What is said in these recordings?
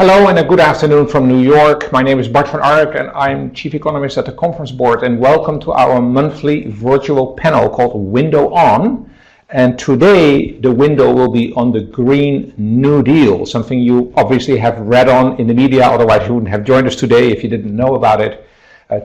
Hello and a good afternoon from New York. My name is Bart van Ark and I'm Chief Economist at the Conference Board, and welcome to our monthly virtual panel called Window On. And today the window will be on the Green New Deal, something you obviously have read on in the media, otherwise you wouldn't have joined us today if you didn't know about it.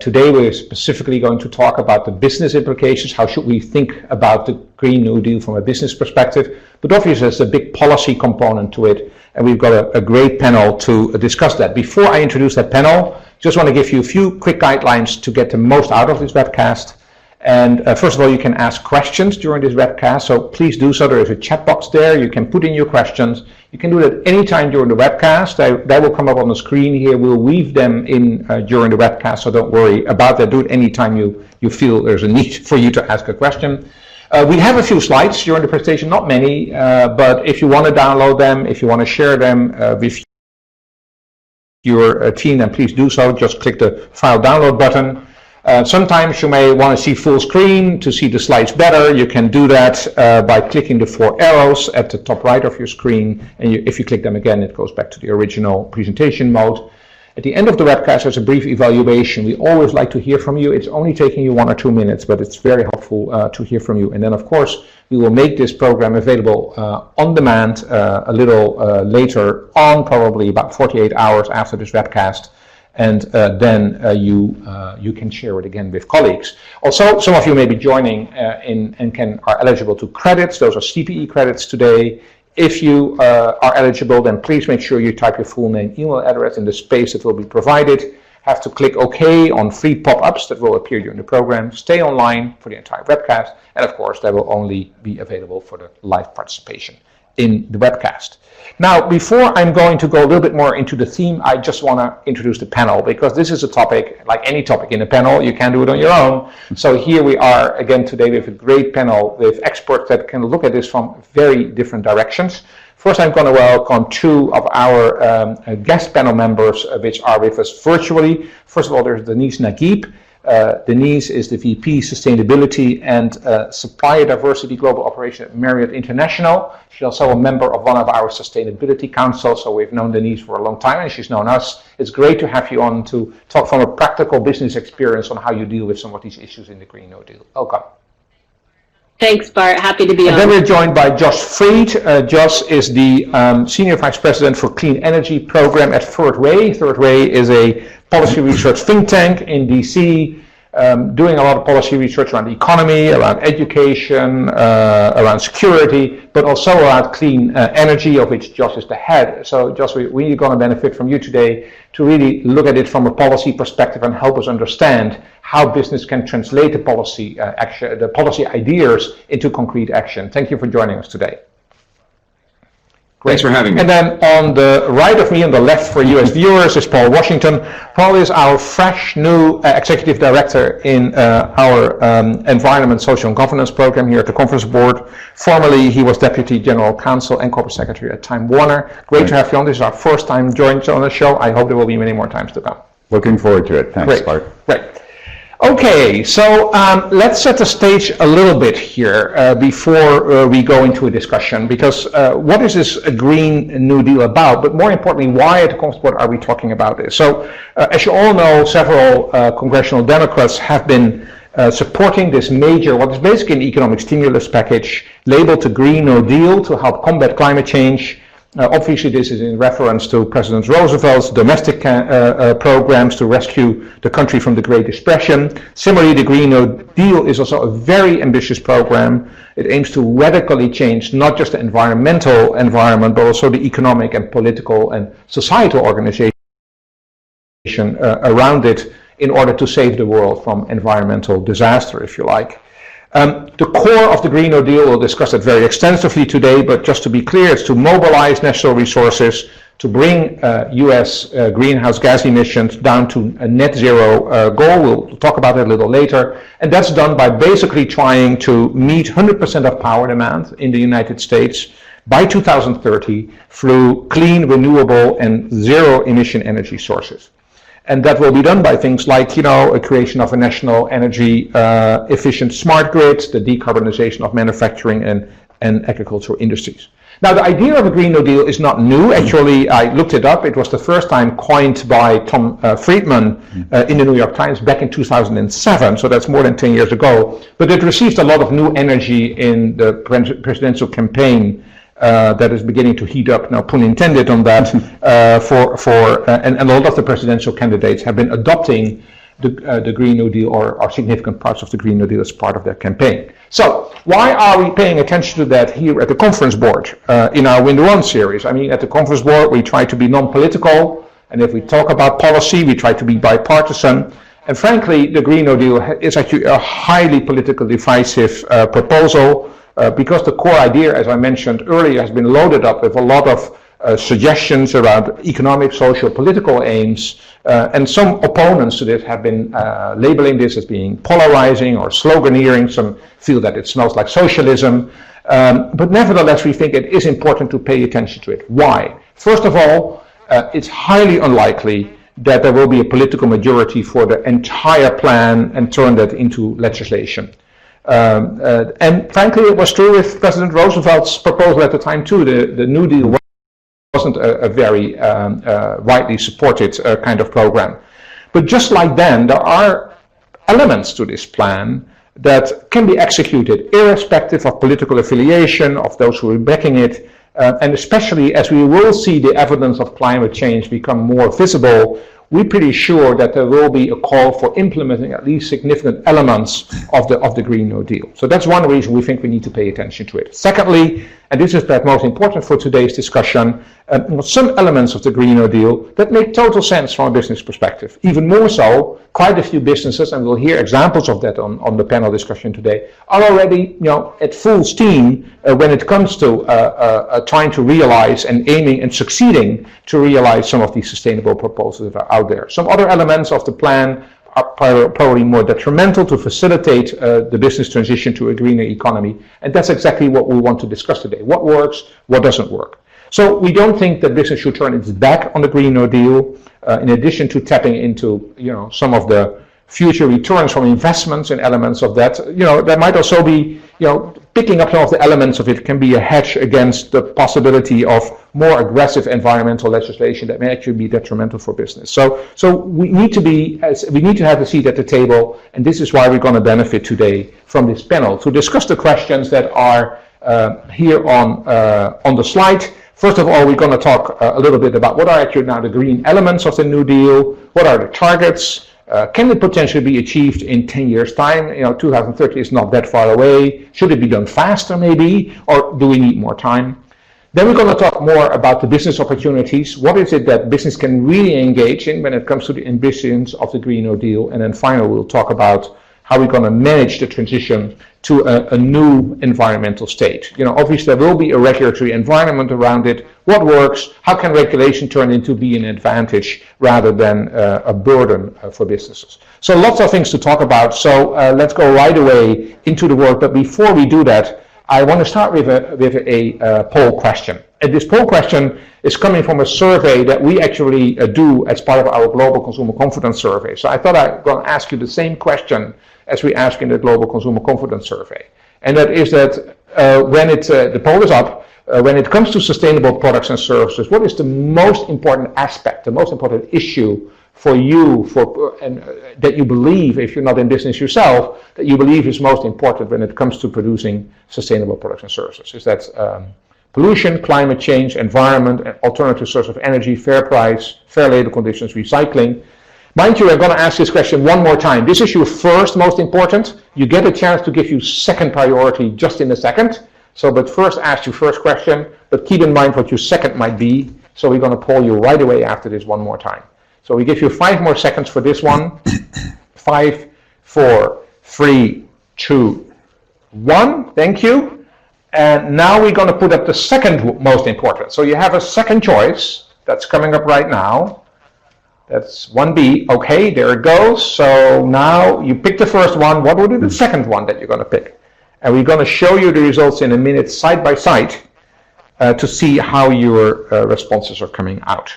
Today we're specifically going to talk about the business implications. How should we think about the Green New Deal from a business perspective? But obviously there's a big policy component to it, and we've got a great panel to discuss that. Before I introduce that panel, just want to give you a few quick guidelines to get the most out of this webcast. And first of all, you can ask questions during this webcast, so please do so. There is a chat box there. You can put in your questions. You can do that anytime during the webcast. They will come up on the screen here. We'll weave them in during the webcast, so don't worry about that. Do it anytime you feel there's a need for you to ask a question. We have a few slides during the presentation, not many, but if you want to download them, if you want to share them with your team, then please do so. Just click the file download button. Sometimes you may want to see full screen to see the slides better. You can do that by clicking the four arrows at the top right of your screen, and if you click them again, it goes back to the original presentation mode. At the end of the webcast, there's a brief evaluation. We always like to hear from you. It's only taking you 1 or 2 minutes, but it's very helpful to hear from you. And then, of course, we will make this program available on demand a little later on, probably about 48 hours after this webcast. And then you can share it again with colleagues. Also, some of you may be joining and are eligible to credits. Those are CPE credits today. If you are eligible, then please make sure you type your full name, email address in the space that will be provided. Have to click OK on 3 pop-ups that will appear during the program. Stay online for the entire webcast, and of course, they will only be available for the live participation in the webcast. Now, before I'm going to go a little bit more into the theme, I just want to introduce the panel, because this is a topic, like any topic in a panel, you can't do it on your own. So here we are again today with a great panel with experts that can look at this from very different directions. First, I'm going to welcome 2 of our guest panel members, which are with us virtually. First of all, there's Denise Naguib. Denise is the VP Sustainability and Supplier Diversity Global Operation at Marriott International. She's also a member of one of our Sustainability Councils, so we've known Denise for a long time and she's known us. It's great to have you on to talk from a practical business experience on how you deal with some of these issues in the Green New Deal. Welcome. Thanks, Bart. Happy to be on. And then we're joined by Josh Freed. Josh is the Senior Vice President for Clean Energy Program at Third Way. Third Way is a policy research think tank in DC, doing a lot of policy research around the economy, around education, around security, but also around clean energy, of which Josh is the head. So Josh, we're really going to benefit from you today to really look at it from a policy perspective and help us understand how business can translate the policy action, the policy ideas into concrete action. Thank you for joining us today. Great. Thanks for having me. And then on the right of me, on the left for you as viewers, is Paul Washington. Paul is our fresh new Executive Director in our Environment, Social and Governance program here at the Conference Board. Formerly, he was Deputy General Counsel and Corporate Secretary at Time Warner. Great to have you on. This is our first time joining on the show. I hope there will be many more times to come. Looking forward to it. Thanks, Bart. Great. Okay, so let's set the stage a little bit here before we go into a discussion, because what is this Green New Deal about? But more importantly, why at the Conference Board are we talking about this? So as you all know, several congressional Democrats have been supporting this major, what is basically an economic stimulus package labeled the Green New Deal to help combat climate change. Obviously, this is in reference to President Roosevelt's domestic programs to rescue the country from the Great Depression. Similarly, the Green New Deal is also a very ambitious program. It aims to radically change not just the environmental environment, but also the economic and political and societal organization around it in order to save the world from environmental disaster, if you like. The core of the Green New Deal, we'll discuss it very extensively today, but just to be clear, it's to mobilize natural resources to bring US greenhouse gas emissions down to a net zero goal. We'll talk about it a little later. And that's done by basically trying to meet 100% of power demand in the United States by 2030 through clean, renewable, and zero emission energy sources. And that will be done by things like, a creation of a national energy efficient smart grid, the decarbonization of manufacturing and agricultural industries. Now, the idea of a Green New Deal is not new. Actually, I looked it up. It was the first time coined by Tom Friedman in the New York Times back in 2007, so that's more than 10 years ago. But it received a lot of new energy in the presidential campaign that is beginning to heat up, now pun intended on that, and a lot of the presidential candidates have been adopting the Green New Deal or significant parts of the Green New Deal as part of their campaign. So why are we paying attention to that here at the conference board in our Window On series? I mean, at the conference board we try to be non-political, and if we talk about policy we try to be bipartisan. And frankly, the Green New Deal is actually a highly politically divisive proposal because the core idea, as I mentioned earlier, has been loaded up with a lot of suggestions around economic, social, political aims, and some opponents to this have been labeling this as being polarizing or sloganeering. Some feel that it smells like socialism, but nevertheless we think it is important to pay attention to it. Why? First of all, it's highly unlikely that there will be a political majority for the entire plan and turn that into legislation. And frankly, it was true with President Roosevelt's proposal at the time too. The New Deal wasn't a very widely supported kind of program. But just like then, there are elements to this plan that can be executed irrespective of political affiliation, of those who are backing it, and especially as we will see the evidence of climate change become more visible, we're pretty sure that there will be a call for implementing at least significant elements of the Green New Deal. So that's one reason we think we need to pay attention to it. Secondly, and this is perhaps most important for today's discussion, some elements of the Green New Deal that make total sense from a business perspective. Even more so, quite a few businesses, and we'll hear examples of that on the panel discussion today, are already at full steam when it comes to trying to realize and aiming and succeeding to realize some of these sustainable proposals that are out there. Some other elements of the plan are probably more detrimental to facilitate the business transition to a greener economy, and that's exactly what we want to discuss today. What works, what doesn't work. So we don't think that business should turn its back on the Green New Deal, in addition to tapping into some of the future returns from investments and elements of that. There might also be, picking up some of the elements of it can be a hedge against the possibility of more aggressive environmental legislation that may actually be detrimental for business. So we need to have a seat at the table, and this is why we're going to benefit today from this panel to discuss the questions that are here on the slide. First of all, we're going to talk a little bit about what are actually now the green elements of the New Deal, what are the targets, can it potentially be achieved in 10 years' time? 2030 is not that far away. Should it be done faster maybe, or do we need more time? Then we're going to talk more about the business opportunities. What is it that business can really engage in when it comes to the ambitions of the Green New Deal? And then finally, we'll talk about how we're going to manage the transition to a new environmental state. Obviously there will be a regulatory environment around it. What works? How can regulation turn into be an advantage rather than a burden for businesses? So lots of things to talk about. So let's go right away into the work. But before we do that, I want to start with a poll question. And this poll question is coming from a survey that we actually do as part of our Global Consumer Confidence Survey. So I thought I'd going to ask you the same question as we ask in the Global Consumer Confidence Survey. And that is that when the poll is up, when it comes to sustainable products and services, what is the most important aspect, the most important issue for you, that you believe, if you're not in business yourself, that you believe is most important when it comes to producing sustainable products and services? Is that pollution, climate change, environment, alternative source of energy, fair price, fair labor conditions, recycling? Mind you, I'm going to ask this question one more time. This is your first most important. You get a chance to give you second priority just in a second. But first ask your first question, but keep in mind what your second might be. So we're going to poll you right away after this one more time. So we give you 5 more seconds for this one. 5, 4, 3, 2, 1. Thank you. And now we're going to put up the second most important. So you have a second choice that's coming up right now. That's 1B. Okay, there it goes. So now you pick the first one. What would be the second one that you're going to pick? And we're going to show you the results in a minute side by side to see how your responses are coming out.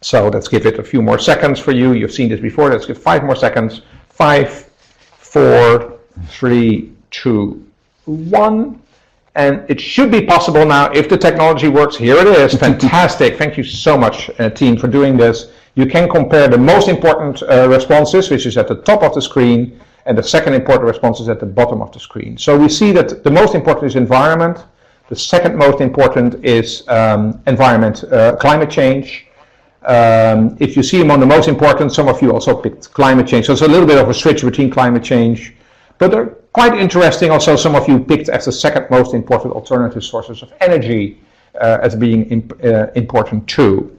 So let's give it a few more seconds for you. You've seen this before. Let's give 5 more seconds. 5, 4, 3, 2, 1. And it should be possible now if the technology works. Here it is. Fantastic. Thank you so much, team, for doing this. You can compare the most important responses, which is at the top of the screen, and the second important response is at the bottom of the screen. So we see that the most important is environment. The second most important is climate change. If you see among the most important, some of you also picked climate change. So it's a little bit of a switch between climate change. But they're quite interesting also, some of you picked as the second most important alternative sources of energy as being important too.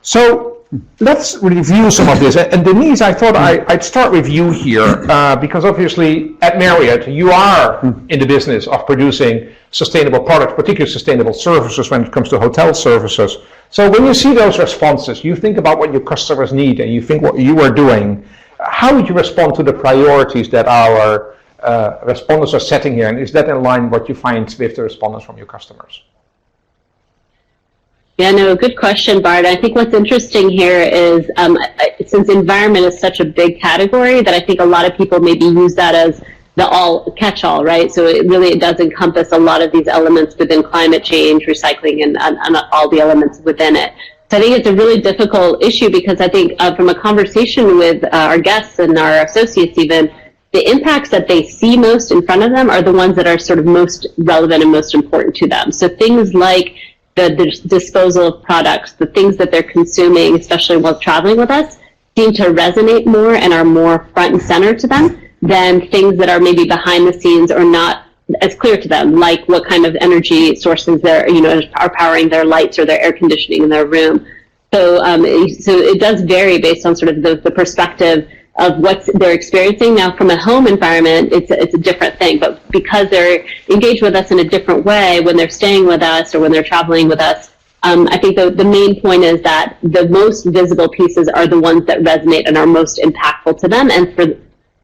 So let's review some of this. And Denise, I thought I'd start with you here, because obviously at Marriott, you are in the business of producing sustainable products, particularly sustainable services when it comes to hotel services. So when you see those responses, you think about what your customers need and you think what you are doing. How would you respond to the priorities that our respondents are setting here? And is that in line with what you find with the respondents from your customers? Yeah, no, good question, Bart. I think what's interesting here is since environment is such a big category that I think a lot of people maybe use that as the all catch-all, right? So it does encompass a lot of these elements within climate change, recycling, and all the elements within it. So I think it's a really difficult issue because I think from a conversation with our guests and our associates even, the impacts that they see most in front of them are the ones that are sort of most relevant and most important to them. So things like the disposal of products, the things that they're consuming, especially while traveling with us, seem to resonate more and are more front and center to them than things that are maybe behind the scenes or not as clear to them, like what kind of energy sources are powering their lights or their air conditioning in their room. So it does vary based on sort of the perspective of what they're experiencing. Now, from a home environment, it's a different thing, but because they're engaged with us in a different way when they're staying with us or when they're traveling with us, I think the main point is that the most visible pieces are the ones that resonate and are most impactful to them. And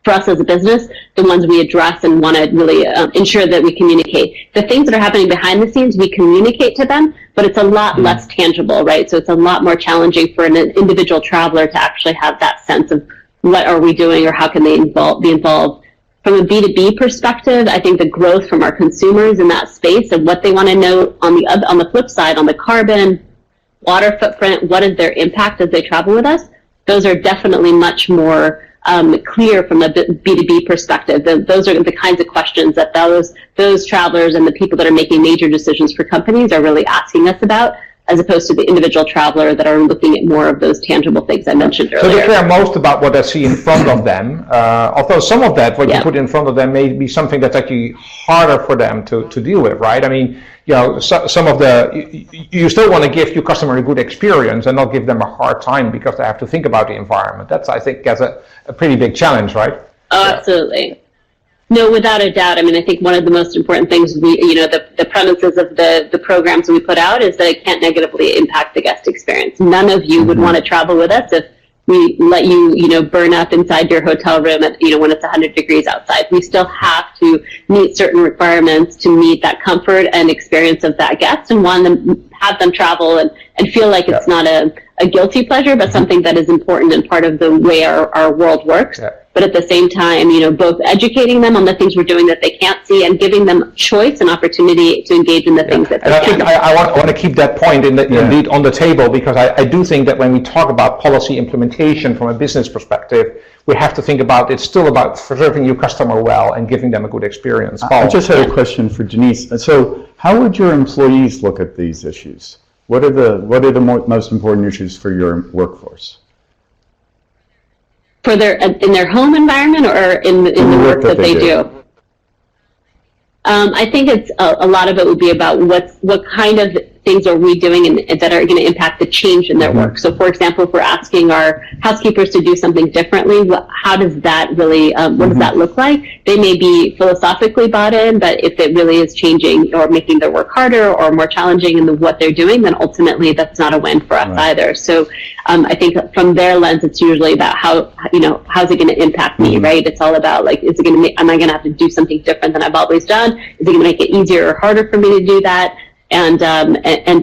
for us as a business, the ones we address and want to really ensure that we communicate. The things that are happening behind the scenes, we communicate to them, but it's a lot less tangible, right? So it's a lot more challenging for an individual traveler to actually have that sense of what are we doing or how can they be involved. From a B2B perspective, I think the growth from our consumers in that space and what they want to know on the flip side, on the carbon, water footprint, what is their impact as they travel with us, those are definitely much more clear from a B2B perspective. Those are the kinds of questions that those travelers and the people that are making major decisions for companies are really asking us about, as opposed to the individual traveler that are looking at more of those tangible things I mentioned earlier. So they care most about what they see in front of them, although some of that, what you put in front of them may be something that's actually harder for them to deal with, right? I mean, some of you still want to give your customer a good experience and not give them a hard time because they have to think about the environment. That's, I think, that's a pretty big challenge, right? Oh, absolutely. No, without a doubt. I mean, I think one of the most important things the premises of the programs we put out is that it can't negatively impact the guest experience. None of you would want to travel with us if we let you, burn up inside your hotel room at, when it's 100 degrees outside. We still have to meet certain requirements to meet that comfort and experience of that guest and want them, have them travel and feel like it's not a guilty pleasure, but something that is important and part of the way our world works. Yeah. But at the same time, both educating them on the things we're doing that they can't see and giving them choice and opportunity to engage in the things that they can. And I think I want to keep that point indeed on the table, because I do think that when we talk about policy implementation from a business perspective, we have to think about it's still about serving your customer well and giving them a good experience. I just had a question for Denise. So how would your employees look at these issues? What are the most important issues for your workforce? For in their home environment or in the work that they do? I think it's a lot of it would be about what kind of things are we doing that are going to impact the change in their work. So, for example, if we're asking our housekeepers to do something differently, how does that really, what does that look like? They may be philosophically bought in, but if it really is changing or making their work harder or more challenging in what they're doing, then ultimately that's not a win for us either. So I think from their lens, it's usually about how's it going to impact me, right? It's all about am I going to have to do something different than I've always done? Is it going to make it easier or harder for me to do that? And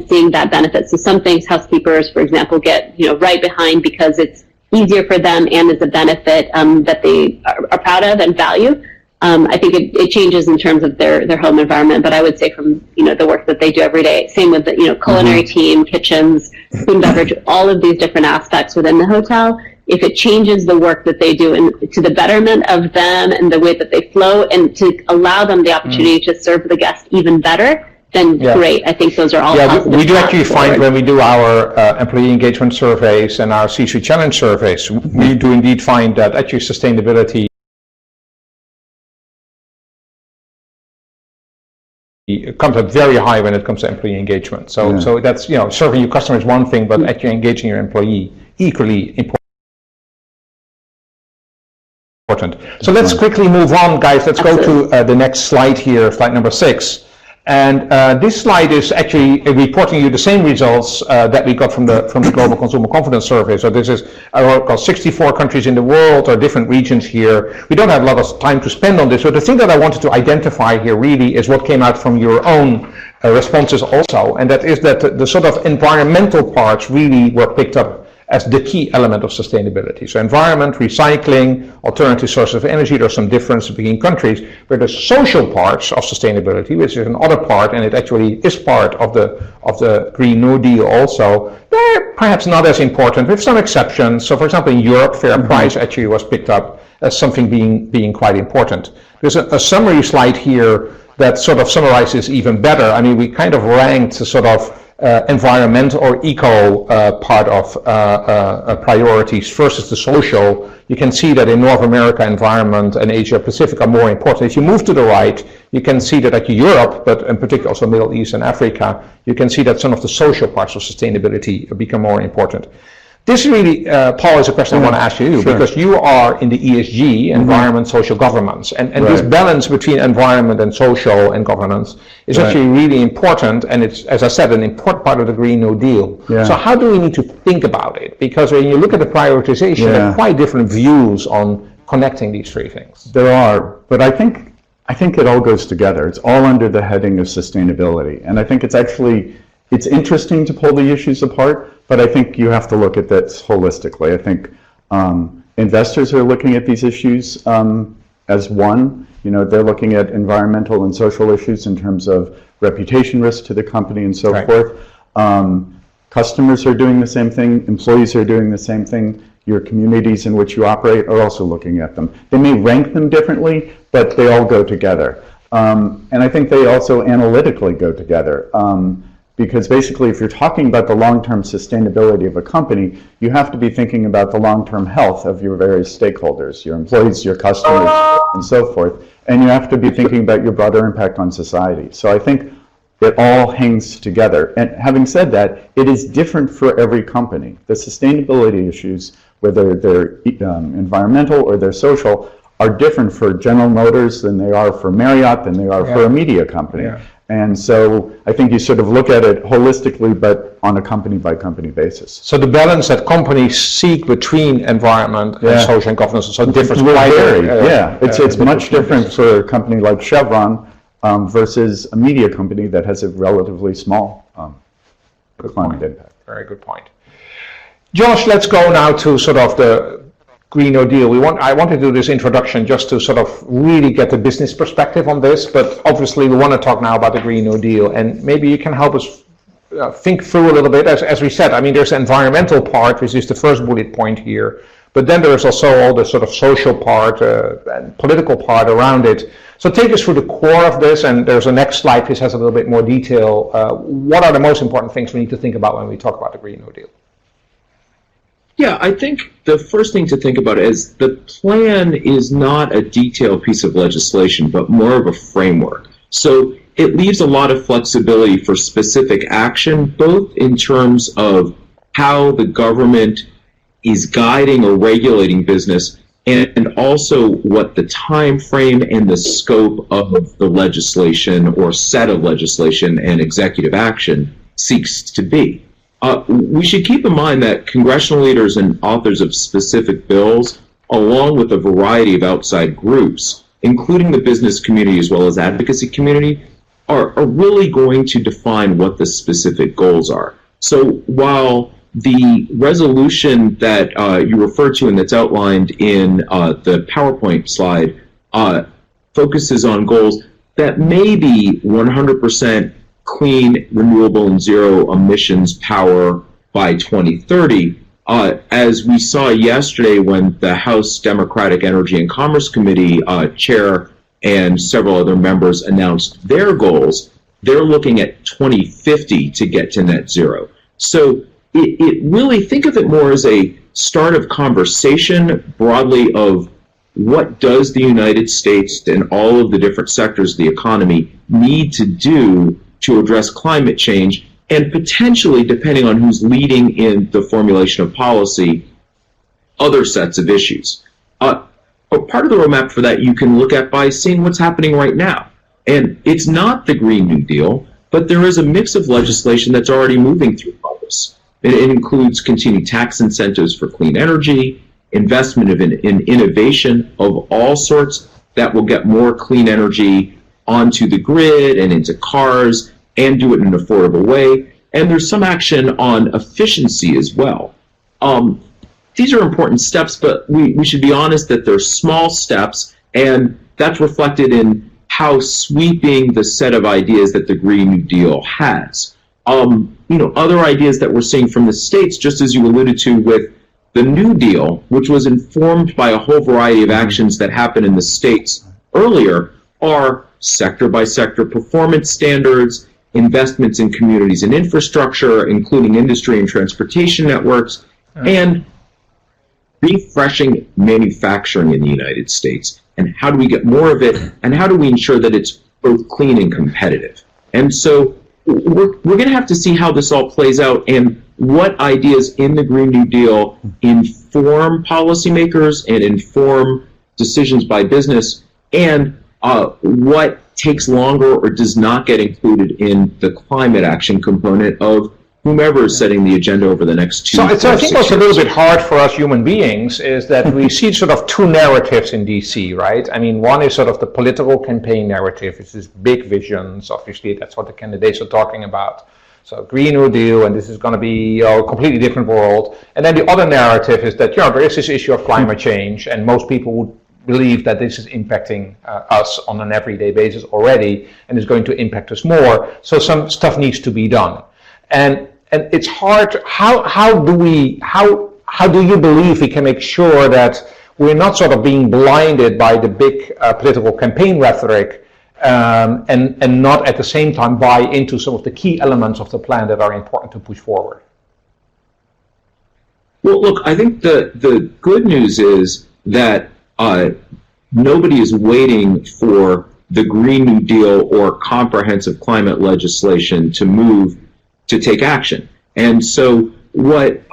seeing that benefit. So some things housekeepers, for example, get right behind because it's easier for them and is a benefit that they are proud of and value. I think it changes in terms of their home environment, but I would say from, the work that they do every day, same with the, culinary team, kitchens, food and beverage, all of these different aspects within the hotel. If it changes the work that they do to the betterment of them and the way that they flow and to allow them the opportunity to serve the guest even better, then great. I think those are all positive. We do actually find when we do our employee engagement surveys and our C-suite challenge surveys, we do indeed find that actually sustainability comes up very high when it comes to employee engagement. So that's, serving your customer is one thing, but actually engaging your employee equally important. So let's quickly move on, guys. Let's go to the next slide here, slide number 6. And this slide is actually reporting you the same results that we got from the Global Consumer Confidence Survey. So this is across 64 countries in the world or different regions here. We don't have a lot of time to spend on this. So the thing that I wanted to identify here really is what came out from your own responses also. And that is that the sort of environmental parts really were picked up as the key element of sustainability. So environment, recycling, alternative sources of energy, there's some difference between countries, where the social parts of sustainability, which is another part, and it actually is part of the Green New Deal also, they're perhaps not as important, with some exceptions. So for example, in Europe, fair price actually was picked up as something being quite important. There's a summary slide here that sort of summarizes even better. I mean, we kind of ranked the sort of environment or eco part of priorities versus the social. You can see that in North America, environment and Asia Pacific are more important. If you move to the right, you can see that actually Europe, but in particular also Middle East and Africa, you can see that some of the social parts of sustainability become more important. This really, Paul, is a question I want to ask you, because you are in the ESG, environment, social governance, and this balance between environment and social and governance is actually really important, and it's, as I said, an important part of the Green New Deal. So how do we need to think about it? Because when you look at the prioritization, there are quite different views on connecting these three things. There are, but I think it all goes together. It's all under the heading of sustainability, and I think it's interesting to pull the issues apart, but I think you have to look at this holistically. I think investors are looking at these issues as one. They're looking at environmental and social issues in terms of reputation risk to the company and so forth. Customers are doing the same thing. Employees are doing the same thing. Your communities in which you operate are also looking at them. They may rank them differently, but they all go together. And I think they also analytically go together. Because basically, if you're talking about the long-term sustainability of a company, you have to be thinking about the long-term health of your various stakeholders, your employees, your customers, and so forth. And you have to be thinking about your broader impact on society. So I think it all hangs together. And having said that, it is different for every company. The sustainability issues, whether they're environmental or they're social, are different for General Motors than they are for Marriott, than they are for a media company. And so I think you sort of look at it holistically, but on a company-by-company basis. So the balance that companies seek between environment and social and governance so differs quite it's much different for a company like Chevron versus a media company that has a relatively small climate impact. Very good point. Josh, let's go now to sort of the Green New Deal. I want to do this introduction just to sort of really get the business perspective on this, but obviously we want to talk now about the Green New Deal, and maybe you can help us think through a little bit. As we said, I mean, there's the environmental part, which is the first bullet point here, but then there's also all the sort of social part and political part around it. So take us through the core of this, and there's a next slide which has a little bit more detail. What are the most important things we need to think about when we talk about the Green New Deal? Yeah, I think the first thing to think about is the plan is not a detailed piece of legislation, but more of a framework. So it leaves a lot of flexibility for specific action, both in terms of how the government is guiding or regulating business, and also what the time frame and the scope of the legislation or set of legislation and executive action seeks to be. We should keep in mind that congressional leaders and authors of specific bills, along with a variety of outside groups, including the business community as well as advocacy community, are really going to define what the specific goals are. So while the resolution that you referred to and that's outlined in the PowerPoint slide focuses on goals that may be 100% clean, renewable, and zero emissions power by 2030. As we saw yesterday when the House Democratic Energy and Commerce Committee chair and several other members announced their goals, they're looking at 2050 to get to net zero. So it really, think of it more as a start of conversation broadly of what does the United States and all of the different sectors of the economy need to do to address climate change, and potentially, depending on who's leading in the formulation of policy, other sets of issues. But part of the roadmap for that you can look at by seeing what's happening right now. And it's not the Green New Deal, but there is a mix of legislation that's already moving through Congress. It includes continued tax incentives for clean energy, investment in innovation of all sorts that will get more clean energy onto the grid and into cars and do it in an affordable way. And there's some action on efficiency as well. These are important steps, but we should be honest that they're small steps, and that's reflected in how sweeping the set of ideas that the Green New Deal has. Other ideas that we're seeing from the states, just as you alluded to with the New Deal, which was informed by a whole variety of actions that happened in the states earlier, are sector-by-sector performance standards, investments in communities and infrastructure, including industry and transportation networks, and refreshing manufacturing in the United States. And how do we get more of it, and how do we ensure that it's both clean and competitive? And so we're going to have to see how this all plays out and what ideas in the Green New Deal inform policymakers and inform decisions by business, and what takes longer or does not get included in the climate action component of whomever is setting the agenda over the next 2 years. So I think what's a little bit hard for us human beings is that we see sort of two narratives in DC, right? I mean, one is sort of the political campaign narrative. It's this big visions. Obviously, that's what the candidates are talking about. So Green New Deal, and this is going to be a completely different world. And then the other narrative is that, there is this issue of climate change, and most people would believe that this is impacting us on an everyday basis already, and is going to impact us more. So some stuff needs to be done. And it's hard. How do you believe we can make sure that we're not sort of being blinded by the big political campaign rhetoric, and not at the same time buy into some of the key elements of the plan that are important to push forward? Well, look, I think the good news is that nobody is waiting for the Green New Deal or comprehensive climate legislation to move to take action. And so what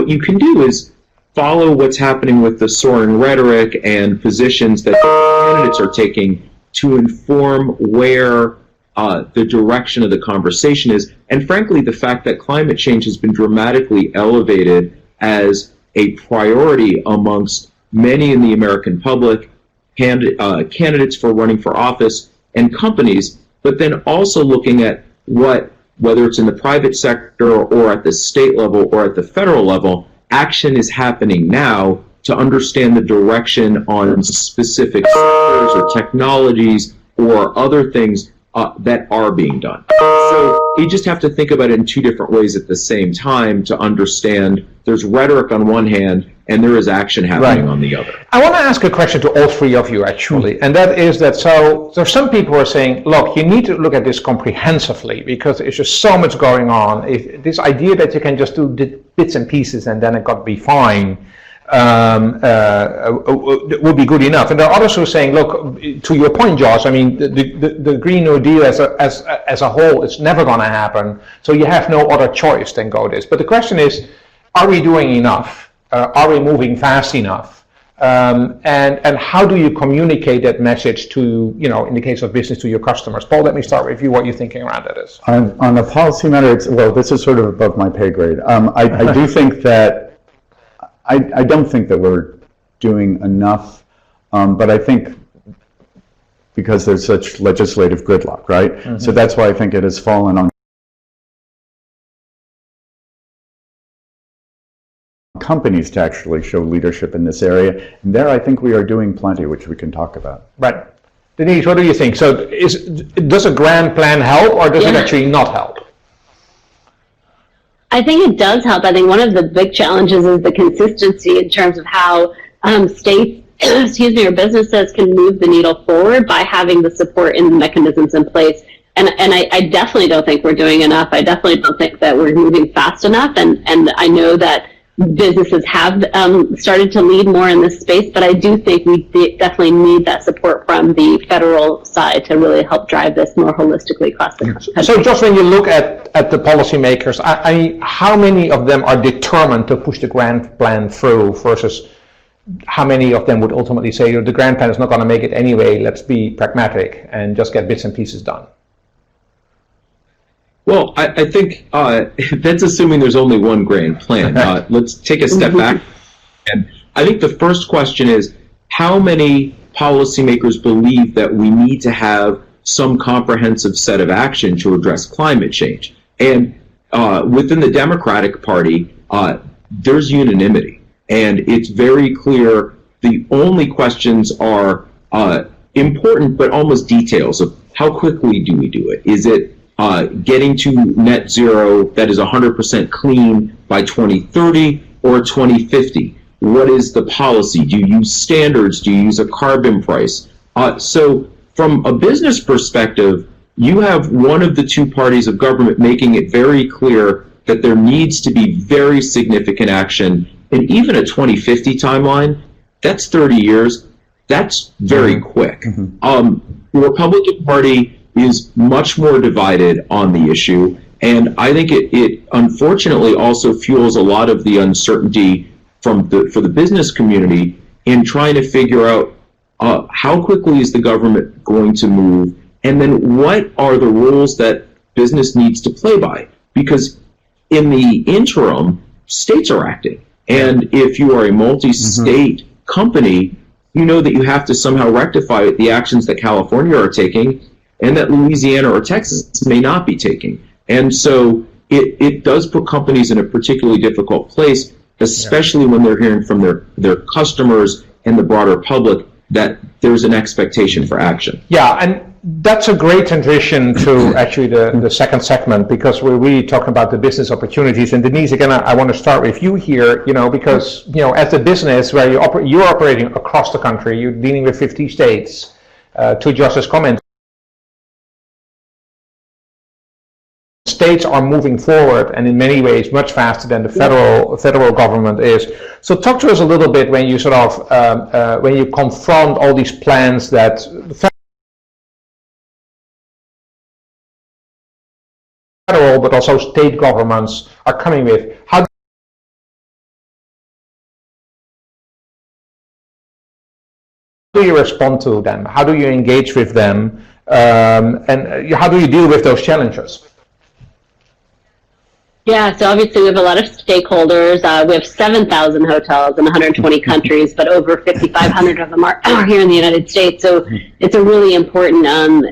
you can do is follow what's happening with the soaring rhetoric and positions that the candidates are taking to inform where the direction of the conversation is. And frankly, the fact that climate change has been dramatically elevated as a priority amongst many in the American public, candidates for running for office, and companies, but then also looking at whether it's in the private sector or at the state level or at the federal level, action is happening now to understand the direction on specific sectors or technologies or other things that are being done. So you just have to think about it in two different ways at the same time to understand there's rhetoric on one hand and there is action happening on the other. I want to ask a question to all three of you, actually, and that is that, so there's some people who are saying, look, you need to look at this comprehensively because there's just so much going on. If this idea that you can just do bits and pieces and then it got to be fine would be good enough. And there are others who are saying, look, to your point, Josh, I mean, the Green New Deal as a whole is never going to happen, so you have no other choice than go this. But the question is, are we doing enough? Are we moving fast enough? And how do you communicate that message to, in the case of business, to your customers? Paul, let me start with you, what you're thinking around that is. On a policy matter, this is sort of above my pay grade. I do think that, I don't think that we're doing enough, but I think because there's such legislative gridlock, right? Mm-hmm. So that's why I think it has fallen on companies to actually show leadership in this area. And there I think we are doing plenty, which we can talk about. Right. Denise, what do you think? So does a grand plan help, or does it actually not help? I think it does help. I think one of the big challenges is the consistency in terms of how states, or businesses can move the needle forward by having the support and the mechanisms in place. And I definitely don't think we're doing enough. I definitely don't think that we're moving fast enough. And I know that businesses have started to lead more in this space, but I do think we definitely need that support from the federal side to really help drive this more holistically across the country. So just when you look at the policymakers, how many of them are determined to push the grand plan through versus how many of them would ultimately say, the grand plan is not going to make it anyway, let's be pragmatic and just get bits and pieces done? Well, I think that's assuming there's only one grand plan. Let's take a step back. And I think the first question is, how many policymakers believe that we need to have some comprehensive set of action to address climate change? And within the Democratic Party, there's unanimity. And it's very clear the only questions are important, but almost details of how quickly do we do it? Is it getting to net zero that is 100% clean by 2030 or 2050? What is the policy? Do you use standards? Do you use a carbon price? So from a business perspective, you have one of the two parties of government making it very clear that there needs to be very significant action. And even a 2050 timeline, that's 30 years. That's very quick. The Republican Party is much more divided on the issue, and I think it unfortunately also fuels a lot of the uncertainty for the business community in trying to figure out how quickly is the government going to move, and then what are the rules that business needs to play by? Because in the interim, states are acting, and if you are a multi-state company, you know that you have to somehow rectify the actions that California are taking and that Louisiana or Texas may not be taking. And so it does put companies in a particularly difficult place, especially when they're hearing from their customers and the broader public that there's an expectation for action. Yeah, and that's a great transition to actually the second segment, because we're really talking about the business opportunities. And Denise, again, I want to start with you here, because, as a business where you're operating across the country, you're dealing with 50 states, to Josh's comment, states are moving forward, and in many ways much faster than the federal government is. So talk to us a little bit when you when you confront all these plans that the federal but also state governments are coming with. How do you respond to them? How do you engage with them? And how do you deal with those challenges? Yeah, so obviously we have a lot of stakeholders. We have 7,000 hotels in 120 countries, but over 5,500 of them are here in the United States. So it's a really important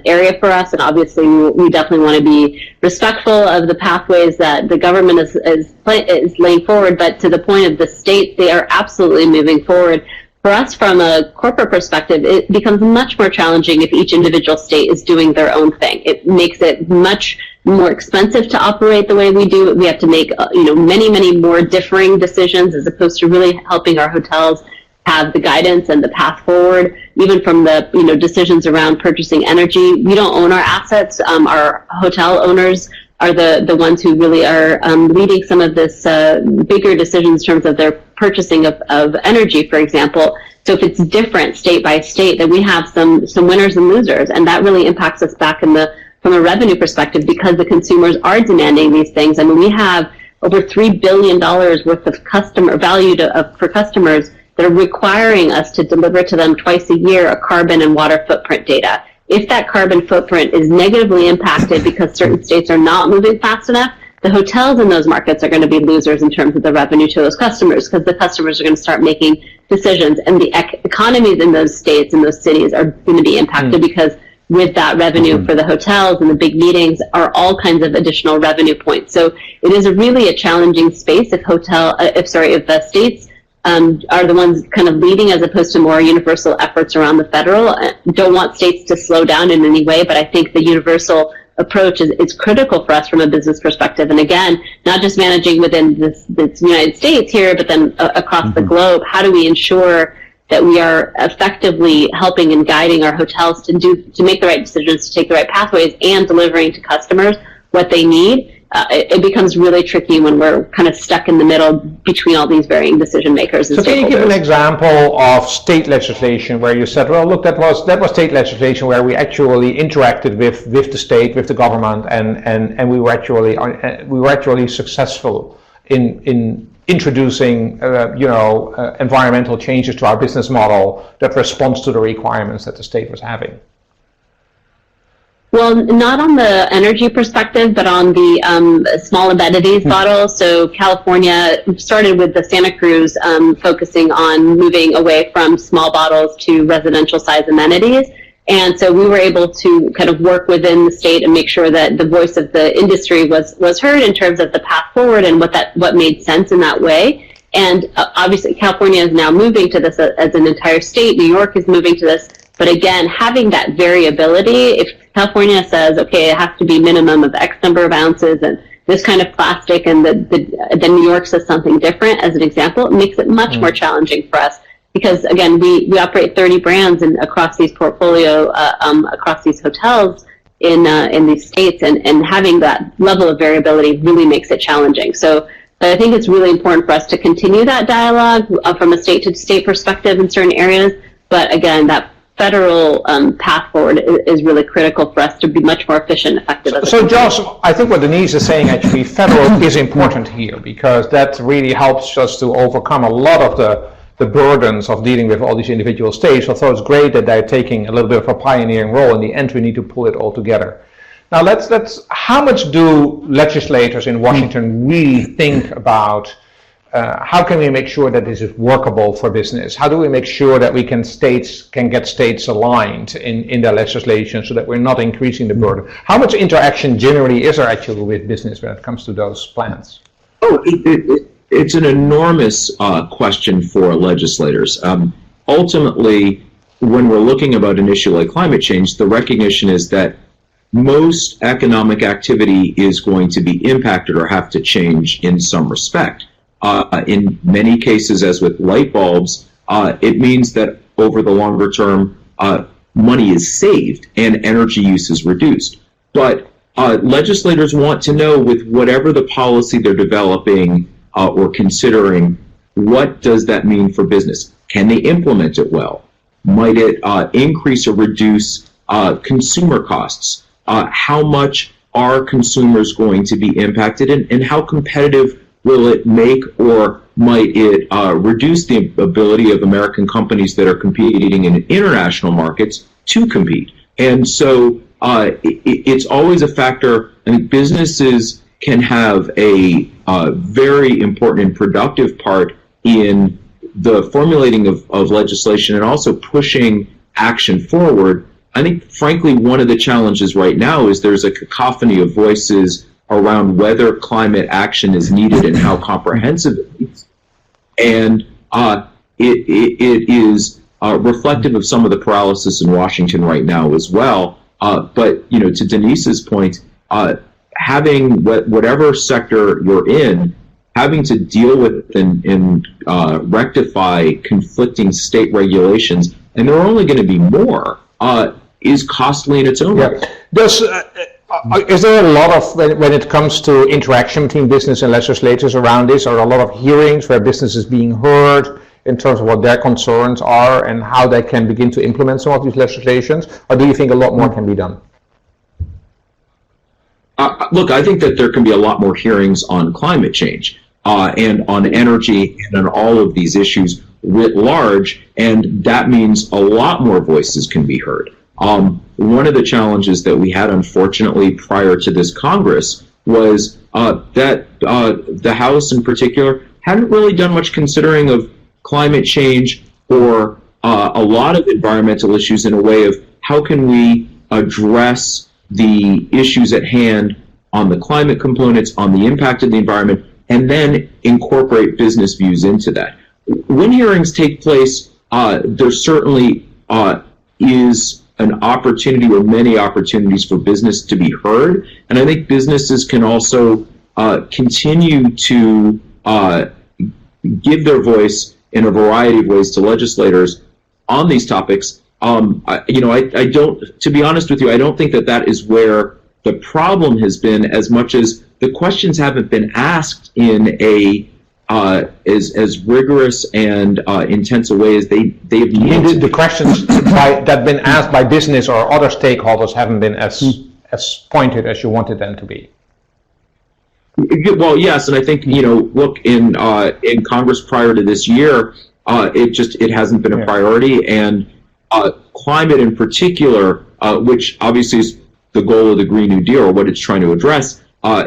area for us, and obviously we definitely want to be respectful of the pathways that the government is laying forward. But to the point of the states, they are absolutely moving forward. For us, from a corporate perspective, it becomes much more challenging if each individual state is doing their own thing. It makes it much more expensive to operate the way we do. We have to make many more differing decisions, as opposed to really helping our hotels have the guidance and the path forward. Even from the decisions around purchasing energy, we don't own our assets. Our hotel owners are the ones who really are leading some of this bigger decisions in terms of their purchasing of energy, for example. So if it's different state by state, then we have some winners and losers, and that really impacts us back from a revenue perspective, because the consumers are demanding these things. I mean, we have over $3 billion worth of customer value for customers that are requiring us to deliver to them twice a year a carbon and water footprint data. If that carbon footprint is negatively impacted because certain states are not moving fast enough, the hotels in those markets are going to be losers in terms of the revenue to those customers, because the customers are going to start making decisions, and the economies in those states and those cities are going to be impacted because with that revenue for the hotels and the big meetings are all kinds of additional revenue points. So it is really a challenging space if the states are the ones kind of leading as opposed to more universal efforts around the federal. Don't want states to slow down in any way, but I think the universal approach is critical for us from a business perspective. And again, not just managing within this United States here, but then across the globe. How do we ensure that we are effectively helping and guiding our hotels to make the right decisions, to take the right pathways, and delivering to customers what they need? It becomes really tricky when we're kind of stuck in the middle between all these varying decision makers and stakeholders. So can you give an example of state legislation where you said, well, look, that was state legislation where we actually interacted with the state, with the government, and we were actually successful in introducing environmental changes to our business model that responds to the requirements that the state was having? Well, not on the energy perspective, but on the small amenities model. So California started with the Santa Cruz focusing on moving away from small bottles to residential size amenities. And so we were able to kind of work within the state and make sure that the voice of the industry was heard in terms of the path forward and what made sense in that way. And obviously California is now moving to this as an entire state. New York is moving to this. But again, having that variability, if California says, okay, it has to be minimum of X number of ounces and this kind of plastic, and then New York says something different, as an example, it makes it much more challenging for us. Because again, we operate 30 brands across these portfolio, across these hotels in these states, and having that level of variability really makes it challenging. So I think it's really important for us to continue that dialogue from a state to state perspective in certain areas. But again, that federal path forward is really critical for us to be much more efficient and effective. So Josh, I think what Denise is saying, actually, federal is important here, because that really helps us to overcome a lot of the burdens of dealing with all these individual states. Although it's great that they're taking a little bit of a pioneering role, in the end we need to pull it all together. Now how much do legislators in Washington really think about how can we make sure that this is workable for business? How do we make sure that we can get states aligned in their legislation so that we're not increasing the burden? How much interaction generally is there actually with business when it comes to those plans? Oh, it's an enormous question for legislators. Ultimately, when we're looking about an issue like climate change, the recognition is that most economic activity is going to be impacted or have to change in some respect. In many cases, as with light bulbs, it means that over the longer term, money is saved and energy use is reduced. But legislators want to know, with whatever the policy they're developing or considering, what does that mean for business? Can they implement it well? Might it increase or reduce consumer costs? How much are consumers going to be impacted, and how competitive will it make, or might it reduce the ability of American companies that are competing in international markets to compete? And so it's always a factor. I mean, businesses can have a very important and productive part in the formulating of legislation and also pushing action forward. I think, frankly, one of the challenges right now is there's a cacophony of voices around whether climate action is needed and how comprehensive it is. And it is reflective of some of the paralysis in Washington right now as well. But, to Denise's point, having whatever sector you're in, having to deal with and rectify conflicting state regulations, and there are only going to be more, is costly in its own right. Is there a lot of, when it comes to interaction between business and legislators around this, are a lot of hearings where business is being heard in terms of what their concerns are and how they can begin to implement some of these legislations? Or do you think a lot more can be done? Look, I think that there can be a lot more hearings on climate change and on energy and on all of these issues writ large, and that means a lot more voices can be heard. One of the challenges that we had, unfortunately, prior to this Congress was that the House in particular hadn't really done much considering of climate change or a lot of environmental issues in a way of how can we address the issues at hand on the climate components, on the impact of the environment, and then incorporate business views into that. when hearings take place, there certainly is an opportunity or many opportunities for business to be heard. And I think businesses can also continue to give their voice in a variety of ways to legislators on these topics. I don't, to be honest with you, I don't think that is where the problem has been, as much as the questions haven't been asked in a as rigorous and intense a way as they've needed. The questions that have been asked by business or other stakeholders haven't been as pointed as you wanted them to be. Well, yes, and I think, look, in Congress prior to this year, it hasn't been a priority, and climate in particular, which obviously is the goal of the Green New Deal, or what it's trying to address,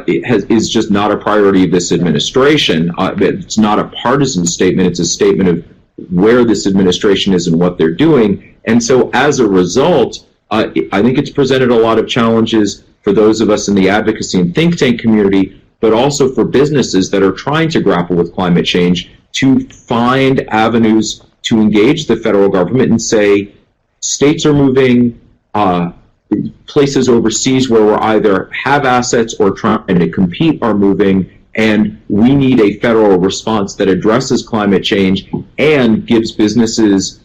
is just not a priority of this administration. It's not a partisan statement. It's a statement of where this administration is and what they're doing. And so as a result, I think it's presented a lot of challenges for those of us in the advocacy and think tank community, but also for businesses that are trying to grapple with climate change, to find avenues to engage the federal government and say, states are moving, places overseas where we either have assets or trying to compete are moving, and we need a federal response that addresses climate change and gives businesses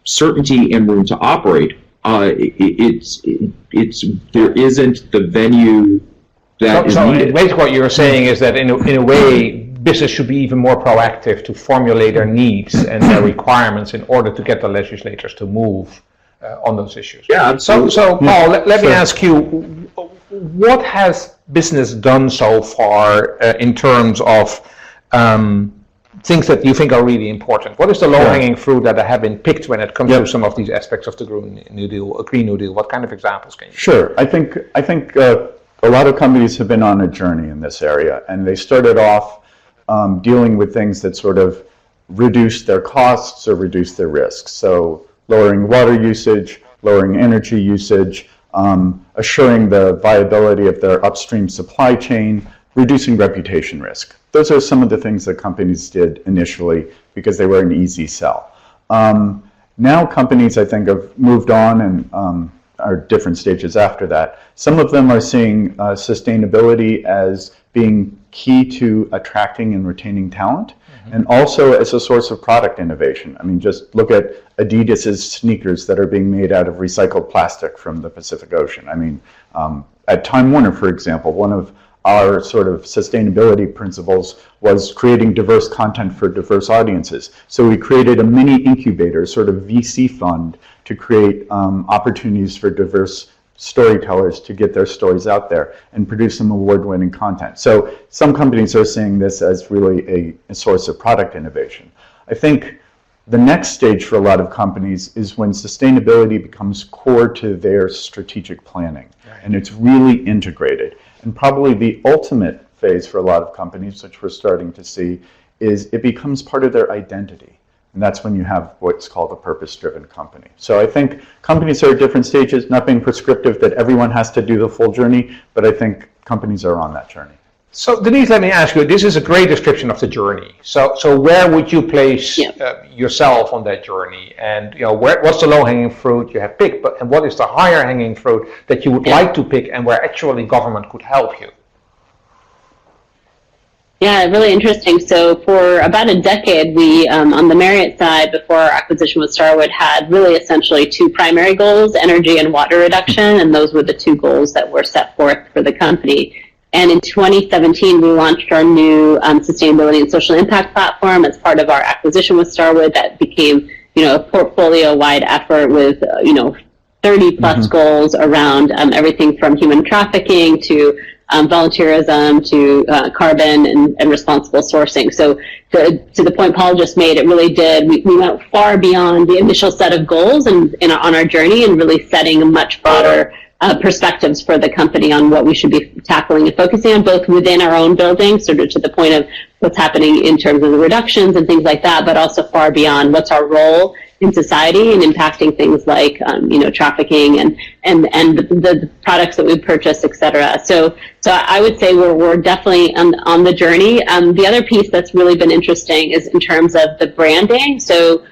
certainty and room to operate. There isn't the venue that is needed. Basically what you're saying is that in a way, business should be even more proactive to formulate their needs and their requirements in order to get the legislators to move on those issues. Yeah, absolutely. So Paul, let me ask you, what has business done so far in terms of things that you think are really important? What is the low-hanging fruit that have been picked when it comes to some of these aspects of the Green New Deal? What kind of examples can you give? Sure. I think a lot of companies have been on a journey in this area, and they started off dealing with things that sort of reduce their costs or reduce their risks. So lowering water usage, lowering energy usage, assuring the viability of their upstream supply chain, reducing reputation risk. Those are some of the things that companies did initially because they were an easy sell. Now companies, I think, have moved on and are different stages after that. Some of them are seeing sustainability as being key to attracting and retaining talent, and also as a source of product innovation. I mean, just look at Adidas's sneakers that are being made out of recycled plastic from the Pacific Ocean. I mean, at Time Warner, for example, one of our sort of sustainability principles was creating diverse content for diverse audiences. So we created a mini incubator, sort of VC fund, to create opportunities for diverse storytellers to get their stories out there and produce some award-winning content. So some companies are seeing this as really a source of product innovation. I think the next stage for a lot of companies is when sustainability becomes core to their strategic planning, and it's really integrated. And probably the ultimate phase for a lot of companies, which we're starting to see, is it becomes part of their identity. And that's when you have what's called a purpose-driven company. So I think companies are at different stages, not being prescriptive that everyone has to do the full journey, but I think companies are on that journey. So Denise, let me ask you, this is a great description of the journey. So where would you place yourself on that journey? And what's the low-hanging fruit you have picked, and what is the higher-hanging fruit that you would like to pick and where actually government could help you? Yeah, really interesting. So for about a decade, we, on the Marriott side, before our acquisition with Starwood, had really essentially two primary goals, energy and water reduction, and those were the two goals that were set forth for the company. And in 2017, we launched our new sustainability and social impact platform as part of our acquisition with Starwood. That became, a portfolio-wide effort with, 30-plus goals around everything from human trafficking to volunteerism to carbon and responsible sourcing. So to the point Paul just made, it really did. We went far beyond the initial set of goals and on our journey, and really setting a much broader perspectives for the company on what we should be tackling and focusing on, both within our own building, sort of to the point of what's happening in terms of the reductions and things like that, but also far beyond what's our role in society and impacting things like trafficking and the products that we purchase, etc. So I would say we're definitely on the journey. The other piece that's really been interesting is in terms of the branding. So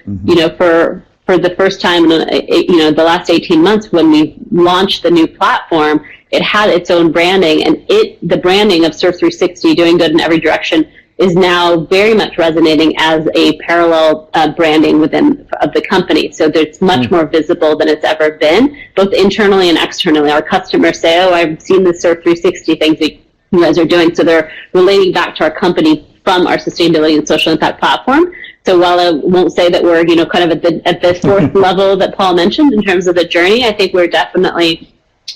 for the first time in the last 18 months when we launched the new platform, it had its own branding, and the branding of Surf 360, doing good in every direction, is now very much resonating as a parallel branding within of the company. So it's much more visible than it's ever been, both internally and externally. Our customers say, "Oh, I've seen the Surf 360 things that you guys are doing." So they're relating back to our company from our sustainability and social impact platform. So while I won't say that we're kind of at the fourth level that Paul mentioned in terms of the journey, I think we're definitely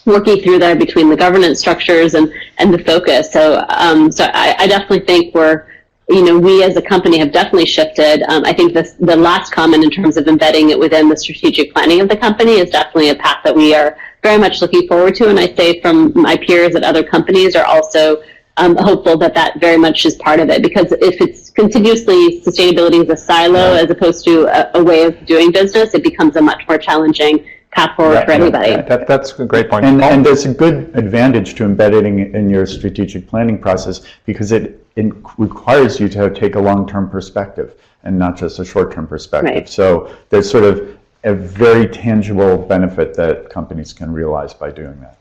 working through there between the governance structures and the focus. So I definitely think we as a company have definitely shifted. I think the last comment in terms of embedding it within the strategic planning of the company is definitely a path that we are very much looking forward to. And I say from my peers at other companies are also hopeful that very much is part of it, because if it's continuously sustainability is a silo as opposed to a way of doing business, it becomes a much more challenging path forward for everybody. That's a great point. And there's a good advantage to embedding it in your strategic planning process, because it requires you to take a long-term perspective and not just a short-term perspective. Right. So there's sort of a very tangible benefit that companies can realize by doing that.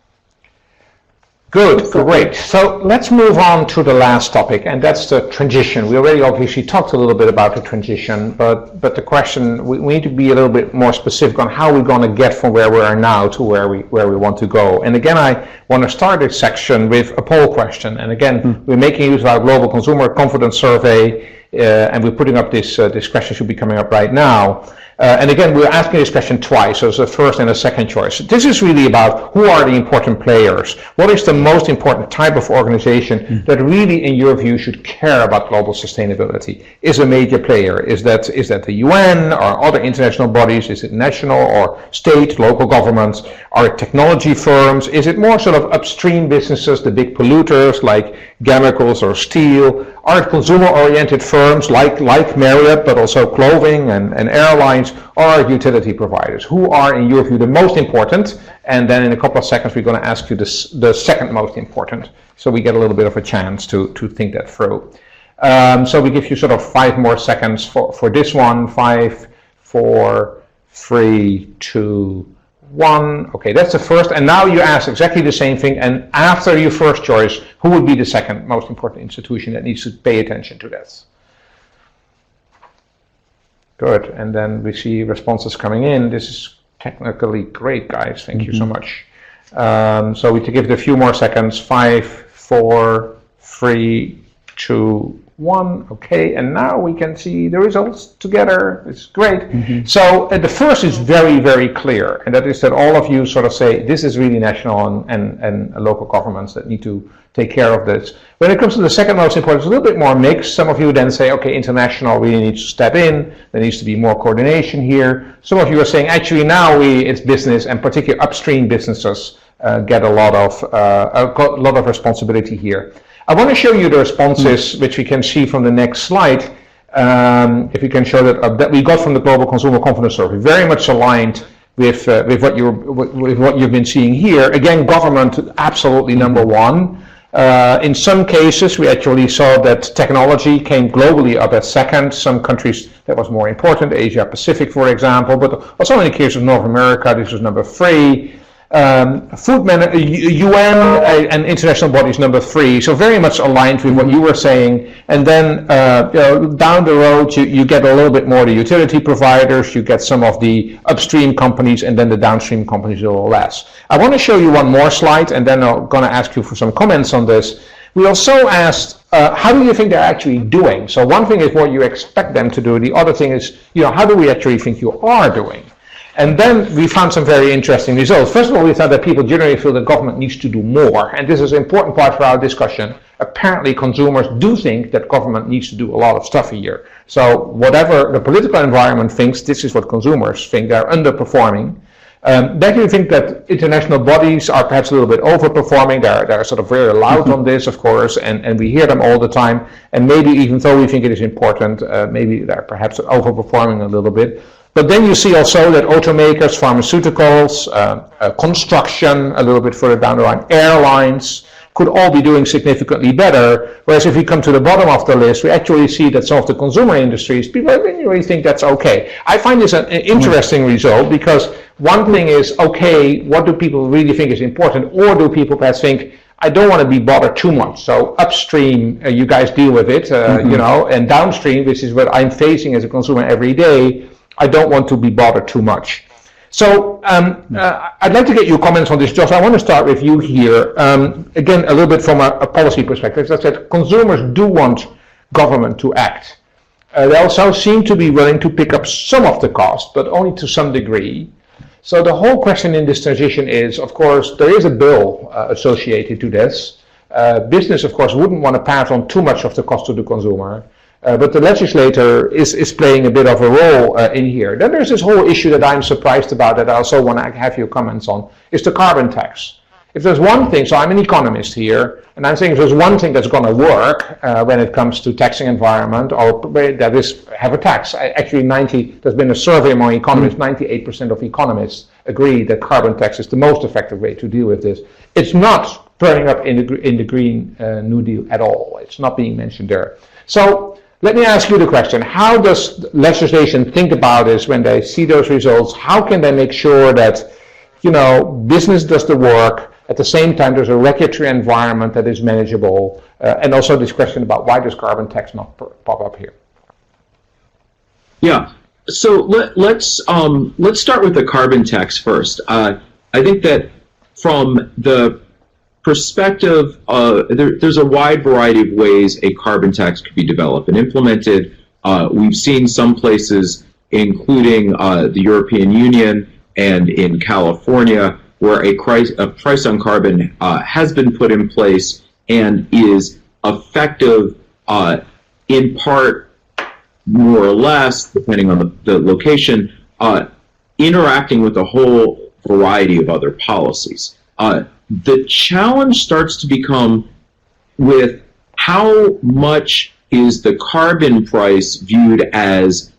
Good, great. So let's move on to the last topic, and that's the transition. We already obviously talked a little bit about the transition, but the question, we need to be a little bit more specific on how we're going to get from where we are now to where we want to go. And again, I want to start this section with a poll question. And again, we're making use of our Global Consumer Confidence Survey, and we're putting up this question should be coming up right now. And again, we're asking this question twice, so it's a first and a second choice. This is really about who are the important players. What is the most important type of organization that really, in your view, should care about global sustainability? Is a major player? Is that the UN or other international bodies? Is it national or state, local governments? Are it technology firms? Is it more sort of upstream businesses, the big polluters like chemicals or steel? Are it consumer-oriented firms like Marriott, but also clothing and airlines, or are it utility providers? Who are, in your view, the most important? And then in a couple of seconds, we're going to ask you the second most important, so we get a little bit of a chance to think that through. So we give you sort of 5 more seconds for this one. 5, 4, 3, 2, 1. Okay, that's the first. And now you ask exactly the same thing. And after your first choice, who would be the second most important institution that needs to pay attention to this? Good. And then we see responses coming in. This is technically great, guys. Thank you so much. So we give it a few more seconds. 5, 4, 3, 2, 1. Okay, and now we can see the results together. It's great. So the first is very, very clear, and that is that all of you sort of say this is really national and local governments that need to take care of this. When it comes to the second most important, it's a little bit more mixed. Some of you then say, okay, international really needs to step in. There needs to be more coordination here. Some of you are saying, actually now it's business, and particularly upstream businesses get a lot of responsibility here. I want to show you the responses, which we can see from the next slide. If we can show that we got from the Global Consumer Confidence Survey, very much aligned with what you've been seeing here. Again, government absolutely number one. In some cases, we actually saw that technology came globally up at second. Some countries that was more important, Asia Pacific, for example, but also in the case of North America, this was number 3. UN and international bodies number 3, so very much aligned with what you were saying. And then down the road you get a little bit more the utility providers, you get some of the upstream companies, and then the downstream companies a little less. I want to show you one more slide, and then I'm going to ask you for some comments on this. We also asked, how do you think they're actually doing? So one thing is what you expect them to do, the other thing is, how do we actually think you are doing? And then we found some very interesting results. First of all, we thought that people generally feel the government needs to do more. And this is an important part for our discussion. Apparently, consumers do think that government needs to do a lot of stuff here. So whatever the political environment thinks, this is what consumers think. They're underperforming. Then you think that international bodies are perhaps a little bit overperforming. They're sort of very loud on this, of course, and we hear them all the time. And maybe even though we think it is important, maybe they're perhaps overperforming a little bit. But then you see also that automakers, pharmaceuticals, construction, a little bit further down the line, airlines, could all be doing significantly better. Whereas if we come to the bottom of the list, we actually see that some of the consumer industries, people really think that's okay. I find this an interesting result, because one thing is, okay, what do people really think is important? Or do people perhaps think, I don't want to be bothered too much. So upstream, you guys deal with it, you know, and downstream, which is what I'm facing as a consumer every day, I don't want to be bothered too much. So I'd like to get your comments on this, Josh. I want to start with you here. Again, a little bit from a policy perspective. As I said, consumers do want government to act. They also seem to be willing to pick up some of the cost, but only to some degree. So the whole question in this transition is, of course, there is a bill associated to this. Business, of course, wouldn't want to pass on too much of the cost to the consumer. But the legislator is playing a bit of a role in here. Then there's this whole issue that I'm surprised about, that I also want to have your comments on, is the carbon tax. If there's one thing, so I'm an economist here, and I'm saying if there's one thing that's going to work when it comes to taxing environment, or that is have a tax. Actually, there's been a survey among economists, 98% of economists agree that carbon tax is the most effective way to deal with this. It's not turning up in the Green New Deal at all. It's not being mentioned there. So let me ask you the question, how does legislation think about this when they see those results? How can they make sure that, you know, business does the work, at the same time there's a regulatory environment that is manageable, and also this question about why does carbon tax not pop up here? Yeah, so let's start with the carbon tax first. I think that from the perspective, there's a wide variety of ways a carbon tax could be developed and implemented. We've seen some places, including the European Union and in California, where a price on carbon has been put in place and is effective in part, more or less, depending on the location, interacting with a whole variety of other policies. The challenge starts to become with how much is the carbon price viewed as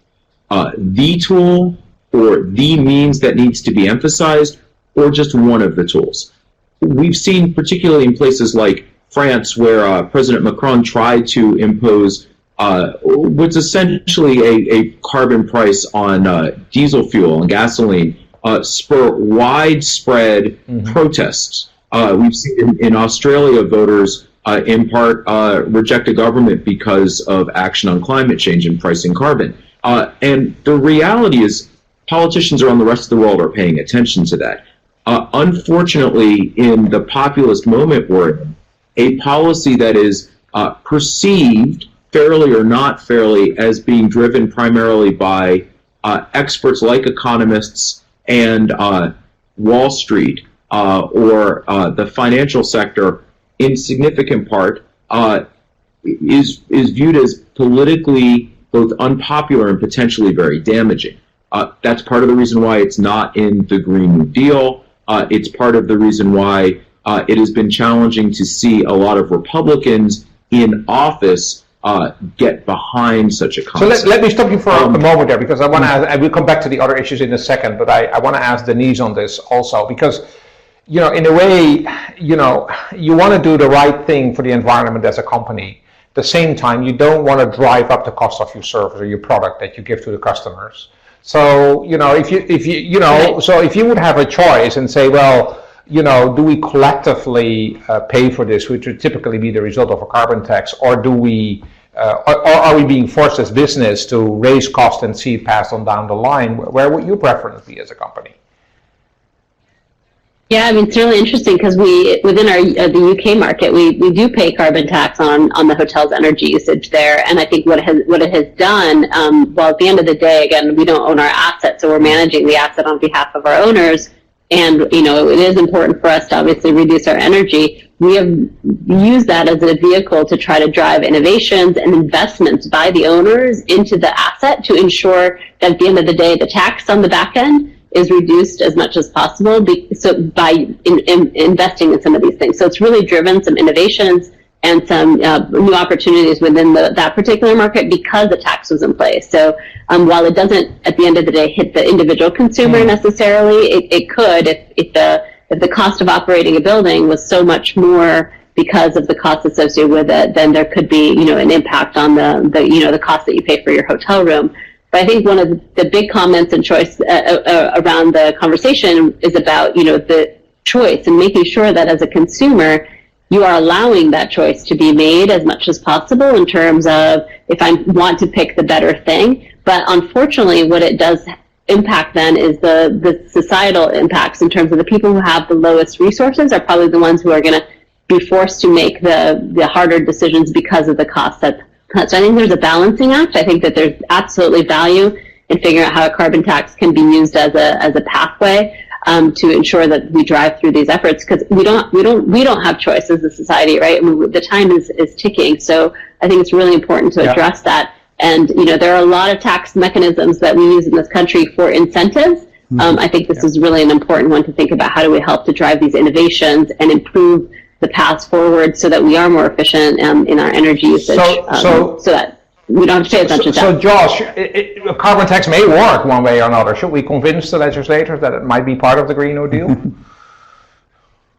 the tool or the means that needs to be emphasized, or just one of the tools. We've seen, particularly in places like France, where President Macron tried to impose what's essentially a carbon price on diesel fuel and gasoline, spur widespread protests. We've seen in Australia voters in part reject a government because of action on climate change and pricing carbon. And the reality is politicians around the rest of the world are paying attention to that. Unfortunately, in the populist moment we're in, a policy that is perceived, fairly or not fairly, as being driven primarily by experts like economists and Wall Street or the financial sector, in significant part, is viewed as politically both unpopular and potentially very damaging. That's part of the reason why it's not in the Green New Deal. It's part of the reason why it has been challenging to see a lot of Republicans in office get behind such a concept. So let me stop you for a moment there, because I want to ask, and we'll come back to the other issues in a second, but I want to ask Denise on this also, because, you know, in a way, you know, you want to do the right thing for the environment as a company. At the same time, you don't want to drive up the cost of your service or your product that you give to the customers. So, you know, if you would have a choice and say, well, you know, do we collectively pay for this, which would typically be the result of a carbon tax, or do we, or are we being forced as business to raise cost and see it passed on down the line? Where would your preference be as a company? Yeah, I mean, it's really interesting because we, within our the UK market, we do pay carbon tax on the hotel's energy usage there, and I think what it has done, well, at the end of the day, again, we don't own our asset, so we're managing the asset on behalf of our owners, and you know, it is important for us to obviously reduce our energy. We have used that as a vehicle to try to drive innovations and investments by the owners into the asset to ensure that at the end of the day, the tax on the back end is reduced as much as possible, so by investing in some of these things. So it's really driven some innovations and some new opportunities within that particular market because the tax was in place. So while it doesn't, at the end of the day, hit the individual consumer necessarily, it could if the cost of operating a building was so much more because of the costs associated with it, then there could be, an impact on the cost that you pay for your hotel room. But I think one of the big comments and choice around the conversation is about, the choice and making sure that as a consumer, you are allowing that choice to be made as much as possible in terms of if I want to pick the better thing. But unfortunately, what it does impact then is the societal impacts in terms of the people who have the lowest resources are probably the ones who are going to be forced to make the harder decisions because of the cost. So I think there's a balancing act. I think that there's absolutely value in figuring out how a carbon tax can be used as a pathway to ensure that we drive through these efforts, because we don't have choice as a society, right? I mean, the time is ticking. So I think it's really important to address that. And there are a lot of tax mechanisms that we use in this country for incentives. I think this is really an important one to think about. How do we help to drive these innovations and improve the paths forward so that we are more efficient in our energy usage, so that we don't have to pay as much as that. So Josh, a carbon tax may work one way or another. Should we convince the legislators that it might be part of the Green New Deal?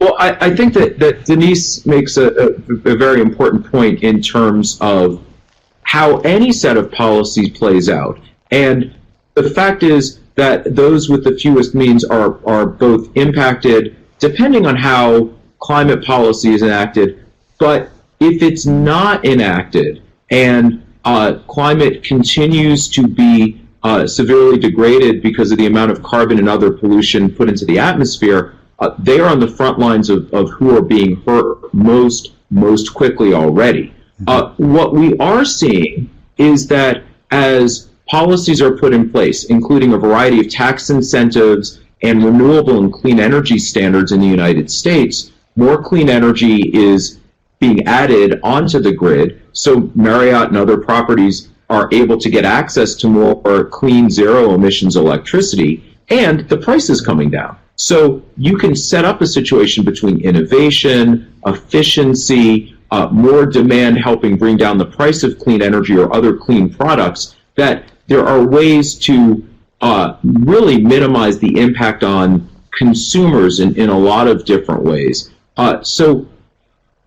Well, I think that Denise makes a very important point in terms of how any set of policies plays out. And the fact is that those with the fewest means are both impacted depending on how climate policy is enacted. But if it's not enacted and climate continues to be severely degraded because of the amount of carbon and other pollution put into the atmosphere, they are on the front lines of who are being hurt most quickly already. What we are seeing is that as policies are put in place, including a variety of tax incentives and renewable and clean energy standards in the United States, more clean energy is being added onto the grid, so Marriott and other properties are able to get access to more clean, zero emissions electricity, and the price is coming down. So you can set up a situation between innovation, efficiency, more demand helping bring down the price of clean energy or other clean products, that there are ways to really minimize the impact on consumers in a lot of different ways.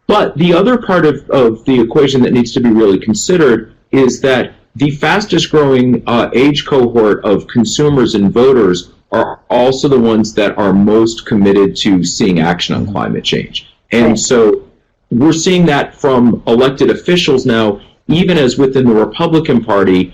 But the other part of the equation that needs to be really considered is that the fastest growing age cohort of consumers and voters are also the ones that are most committed to seeing action on climate change. And so we're seeing that from elected officials now, even as within the Republican Party,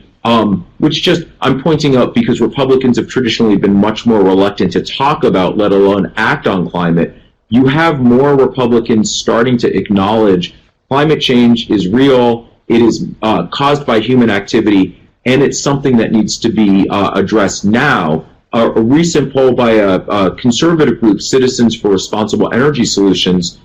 which just I'm pointing out because Republicans have traditionally been much more reluctant to talk about, let alone act on climate. You have more Republicans starting to acknowledge climate change is real, it is caused by human activity, and it's something that needs to be addressed now. A recent poll by a conservative group, Citizens for Responsible Energy Solutions,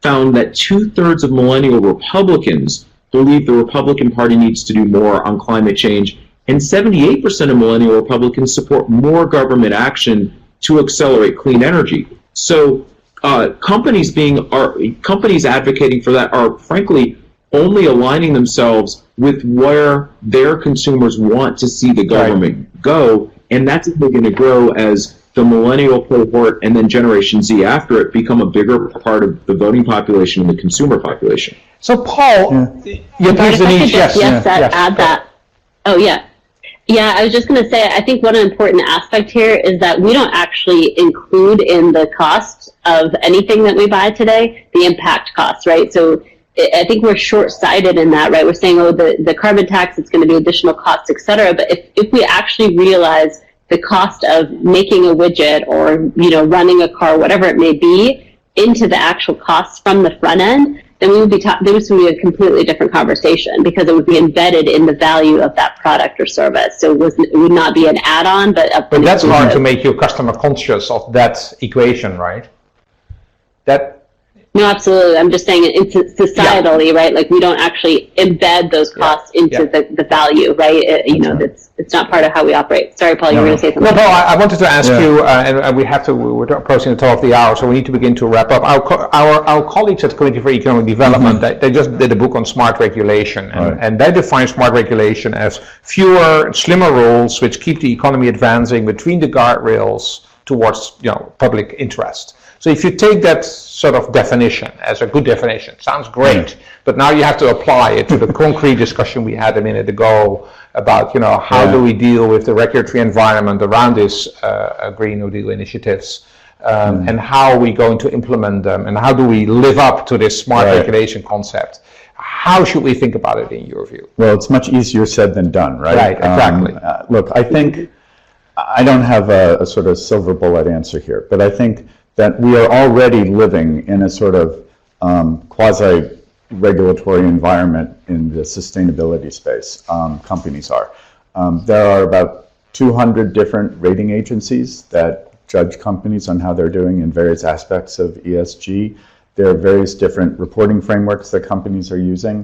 found that 2/3 of millennial Republicans believe the Republican Party needs to do more on climate change, and 78% of millennial Republicans support more government action to accelerate clean energy. So companies advocating for that are frankly only aligning themselves with where their consumers want to see the government go, and that's only going to grow as the millennial cohort and then Generation Z after it become a bigger part of the voting population and the consumer population. So Paul, add that. Oh yeah. Yeah, I was just going to say, I think one important aspect here is that we don't actually include in the cost of anything that we buy today the impact costs, right? So I think we're short-sighted in that, right? We're saying, oh, the carbon tax, it's going to be additional costs, et cetera. But if we actually realize the cost of making a widget or, running a car, whatever it may be, into the actual costs from the front end, then this would be a completely different conversation because it would be embedded in the value of that product or service. So it would not be an add-on, but that's hard to make you customer conscious of that equation, right? No, absolutely. I'm just saying it's societally, right? Like we don't actually embed those costs into the value, right? It's not part of how we operate. Sorry, Paul, you were going to say something. No, Paul, I wanted to ask you, and we're approaching the top of the hour, so we need to begin to wrap up. Our colleagues at the Committee for Economic Development, they just did a book on smart regulation, and they define smart regulation as fewer, slimmer rules which keep the economy advancing between the guardrails towards public interest. So if you take that sort of definition as a good definition, sounds great, but now you have to apply it to the concrete discussion we had a minute ago about how do we deal with the regulatory environment around this Green New Deal initiatives, and how are we going to implement them, and how do we live up to this smart regulation concept? How should we think about it in your view? Well, it's much easier said than done, right? Right, exactly. Look, I think I don't have a sort of silver bullet answer here, but I think that we are already living in a sort of quasi-regulatory environment in the sustainability space. Companies are. There are about 200 different rating agencies that judge companies on how they're doing in various aspects of ESG. There are various different reporting frameworks that companies are using.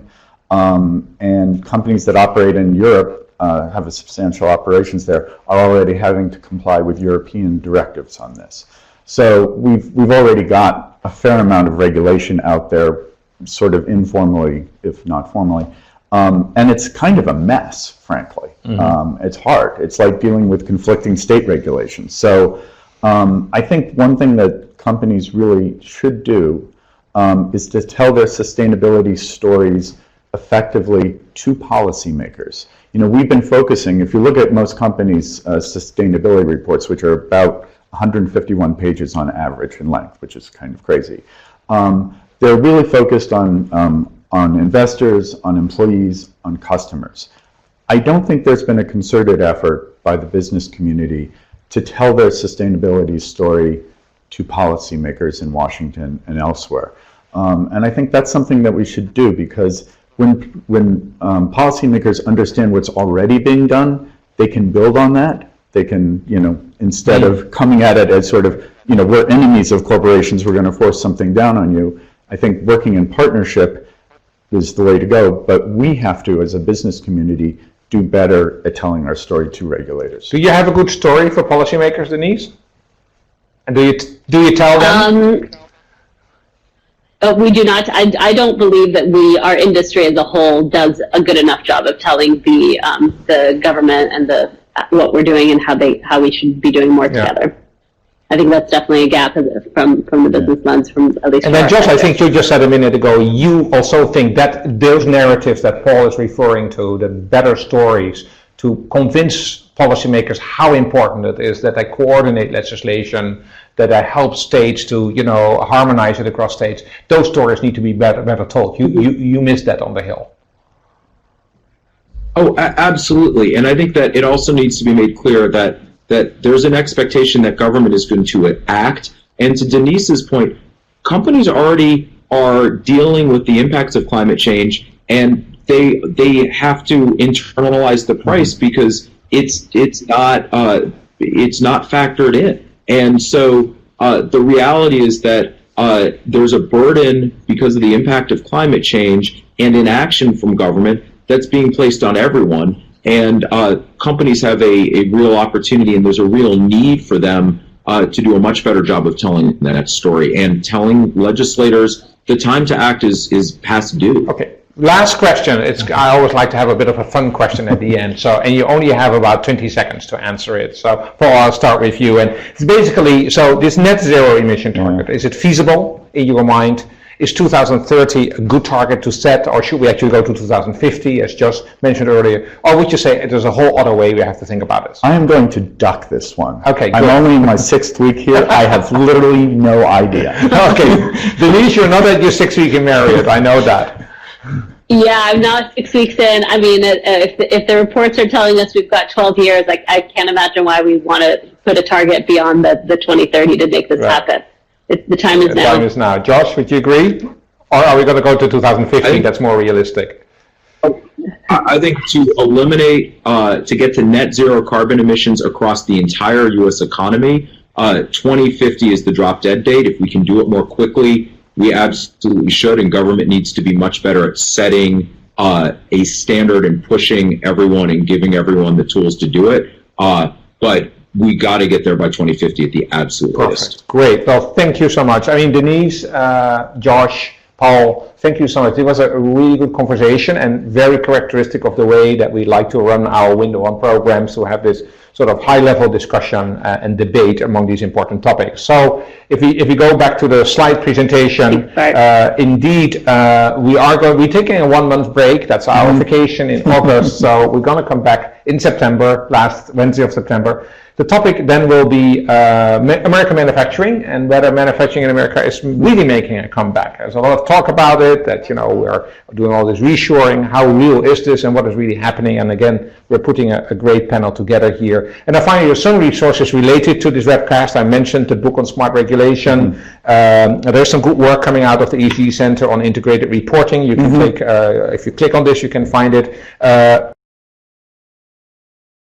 And companies that operate in Europe, have a substantial operations there, are already having to comply with European directives on this. So we've already got a fair amount of regulation out there, sort of informally, if not formally, and it's kind of a mess, frankly. It's hard. It's like dealing with conflicting state regulations. So I think one thing that companies really should do is to tell their sustainability stories effectively to policymakers. We've been focusing, if you look at most companies' sustainability reports, which are about 151 pages on average in length, which is kind of crazy. They're really focused on investors, on employees, on customers. I don't think there's been a concerted effort by the business community to tell their sustainability story to policymakers in Washington and elsewhere. And I think that's something that we should do, because when policymakers understand what's already being done, they can build on that. They can, instead of coming at it as sort of, we're enemies of corporations, we're going to force something down on you. I think working in partnership is the way to go, but we have to, as a business community, do better at telling our story to regulators. Do you have a good story for policymakers, Denise? And do you tell them? We do not. I don't believe that our industry as a whole does a good enough job of telling the government and what we're doing and how we should be doing more together. I think that's definitely a gap from the business lens, from at least. And then, Josh, I think you just said a minute ago, you also think that those narratives that Paul is referring to, the better stories, to convince policymakers how important it is that they coordinate legislation, that they help states to, harmonize it across states. Those stories need to be better told. You missed that on the Hill. Oh, absolutely. And I think that it also needs to be made clear that there's an expectation that government is going to act. And to Denise's point, companies already are dealing with the impacts of climate change, and they have to internalize the price because it's not factored in. And so the reality is that there's a burden because of the impact of climate change and inaction from government that's being placed on everyone. And companies have a real opportunity, and there's a real need for them to do a much better job of telling that story and telling legislators the time to act is past due. Okay. Last question. I always like to have a bit of a fun question at the end. And you only have about 20 seconds to answer it. So, Paul, I'll start with you. And it's basically, so this net zero emission target, is it feasible in your mind? Is 2030 a good target to set, or should we actually go to 2050, as Josh mentioned earlier? Or would you say there's a whole other way we have to think about this? I am going to duck this one. Okay, good. I'm only in my 6th week here. I have literally no idea. Okay. Denise, you're not at your 6th week in Marriott. I know that. Yeah, I'm now 6 weeks in. I mean, if the reports are telling us we've got 12 years, I can't imagine why we want to put a target beyond the 2030 to make this happen. The time is now. The time is now. Josh, would you agree? Or are we going to go to 2050? That's more realistic. I think to eliminate, to get to net zero carbon emissions across the entire U.S. economy, 2050 is the drop dead date. If we can do it more quickly, we absolutely should, and government needs to be much better at setting a standard and pushing everyone and giving everyone the tools to do it. But we got to get there by 2050 at the absolute latest. Great. Well, thank you so much. I mean, Denise, Josh, Paul, thank you so much. It was a really good conversation and very characteristic of the way that we like to run our Window On programs, to have this sort of high-level discussion and debate among these important topics. So if we go back to the slide presentation, indeed, we're taking a 1-month break. That's our vacation in August. So we're going to come back in September, last Wednesday of September. The topic then will be American manufacturing, and whether manufacturing in America is really making a comeback. There's a lot of talk about it, that we're doing all this reshoring. How real is this, and what is really happening? And again, we're putting a great panel together here. And I find there's some resources related to this webcast. I mentioned the book on smart regulation. There's some good work coming out of the ESG Center on integrated reporting. You can click, if you click on this, you can find it.